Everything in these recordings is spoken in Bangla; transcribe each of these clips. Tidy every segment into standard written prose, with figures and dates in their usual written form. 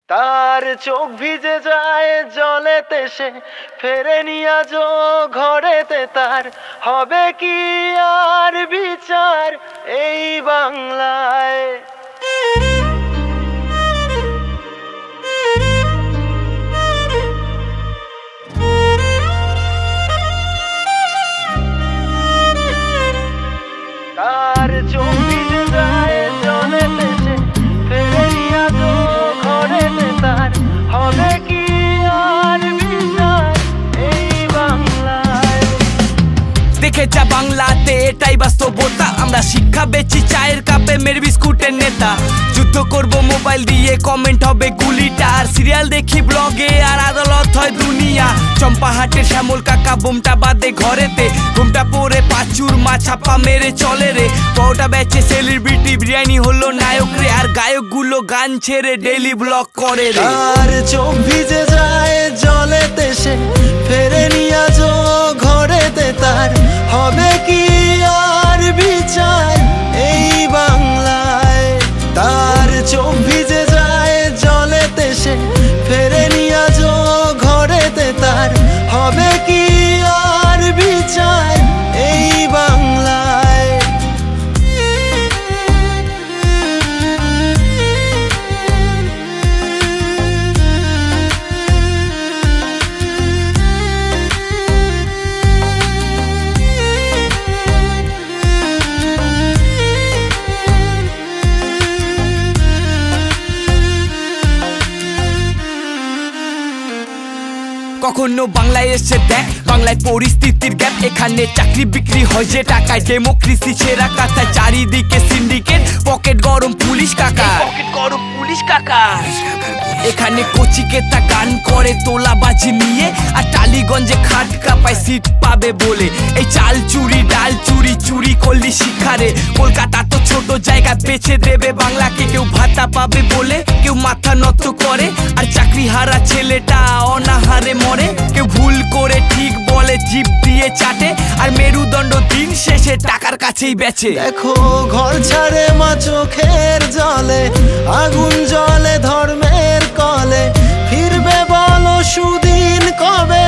তার চোখ ভিজে যায় জলেতে, সে ফেরেনি আজও ঘরেতে। তার হবে কি আর বিচার এই বাংলায়? তার চোখ ভিজে যায় জলেতে, সে ফেরেনি আজও ঘরেতে। তার হবে কি আর বিচার এই বাংলায়? দেখে যা বাংলাতে এটাই বাস্তবতা। আমরা শিক্ষা বেচি চায়ের কাপে, মের বিস্কুটের নেতা। যুদ্ধ করব মোবাইল দিয়ে, কমেন্ট হবে গুলিটা। আর সিরিয়াল দেখি ব্লগে, আর আদালত হয় দুনিয়া। চম্পাহাটের শ্যামল কাকা বোমটা বাদে ঘরেতে, ঘুমটা পরে পাচুর মা ছাপা মেরে চলে রে। পরোটা বেচে সেলিব্রিটি, বিরিয়ানি হলো নায়ক রে। আর গায়কগুলো গান ছেড়ে ডেইলি ব্লগ করে রে। তার চোখ ভিজে যায় জলেতে, সে ফেরেনি আজও ঘরেতে। তার হবে কি আর বিচার এই বাংলায়? তার চোখ ভিজে যায় জলেতে, সে ফেরেনি আজও ঘরেতে। তার হবে কি আর বিচার এই বাংলায়? কখনো বাংলায় এসে দেখ বাংলায় পরিস্থিতির গ্যাপ। এখানে চাকরি বিক্রি হয় যে টাকায়, ডেমোক্রেসি সেরা কাতায়। চারিদিকে সিন্ডিকেট, পকেট গরম পুলিশ কাকা, পকেট গরম পুলিশ কাকা। এখানে কচিকেতা গান করে তোলাবাজি নিয়ে, আর টালিগঞ্জে খাট কাপায় সিট পাবে বলে। এই চাল চুরি ডাল চুরি, চুরি করলি শিখারে। কলকাতা তো ছোট জায়গা, বেছে দেবে বাংলাকে। কেউ ভাতা পাবে বলে কেউ মাথা নত করে, আর চাকরি হারা ছেলেটা অনাহারে মরে। কেউ ভুল করে ঠিক বলে, জিভ দিয়ে চাটে। আর মেরুদণ্ড দিন শেষে টাকার কাছেই বেচে। দেখো ঘর ছাড়ে মা চোখের জলে, আগুন জলে ধর্মের কলে। ফিরবে বলো সুদিন কবে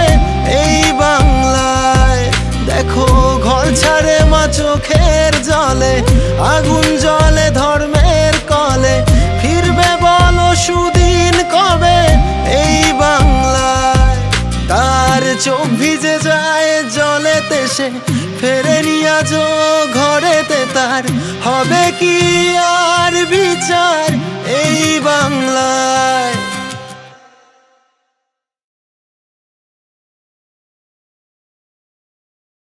এই বাংলায়? দেখো ঘর ছাড়ে মা চোখের জলে, আগুন জলে ধর্মের কলে। ফিরবে বলো সুদিন কবে এই বাংলায়? তার চোখ ভিজে যায় জলেতে, সে ফেরেনি আজও ঘরেতে। তার হবে কি আর বিচার এই বাংলায়?